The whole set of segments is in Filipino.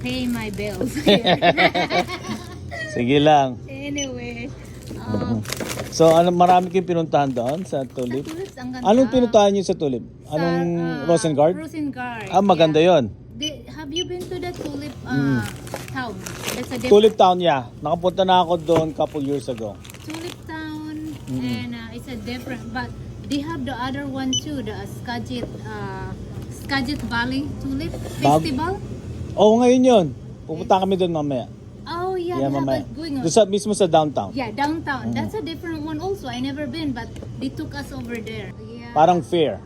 pay my bills. Sige lang. Anyway, So, marami kayong pinuntahan doon sa Tulip? tulips ang ganda. Anong pinuntahan niyo sa Tulip? Sa, Anong Rosengard? Rosengard. Maganda yon. Have you been to the Tulip town? That's a different Tulip Town, yeah. Nakapunta na ako doon couple years ago. Tulip town, and it's a different. But they have the other one too, the Skagit Valley Tulip Festival. Oo, ngayon yun. Pupunta kami doon mamaya. Oh yeah, Yeah, they have mamaya. it going on. Doon sa, mismo sa downtown. Yeah, downtown. That's a different one also. I never been, but they took us over there. Yeah. Parang fair.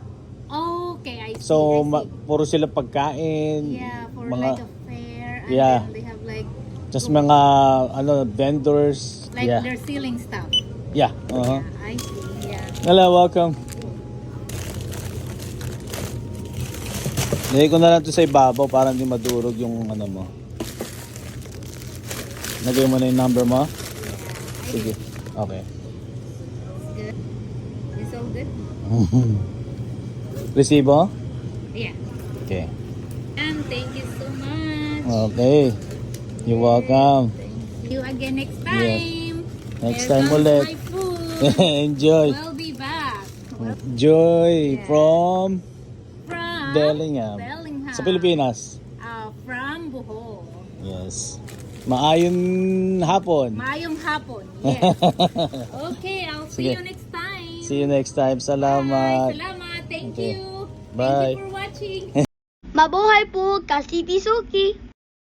Oh, okay, I see. So, I see. puro sila pagkain. Yeah, for mga, like a fair. And Yeah. then they have like just mga vendors. like Yeah. their selling stuff. Yeah. Yeah, I see. Yeah. Hello, welcome. Lagay ko na lang ito sa ibabaw para hindi madurog yung ano mo. Lagay mo na yung number mo? Sige. Okay. Good. It's all good? Resibo? Yeah. Okay. And thank you so much. Okay. You're welcome. See you again next time. Next Here time comes ulit. my food. Enjoy. We'll be back. Joy from From Bellingham. Bellingham. Sa Pilipinas. From Bohol. Yes. Maayon hapon. Mayong hapon. Yes. Okay, I'll see Sige. you next time. See you next time. Bye. Salamat. Salamat. Thank Okay. you. Bye. Thank you for watching. Mabuhay po, Kasiti Suki!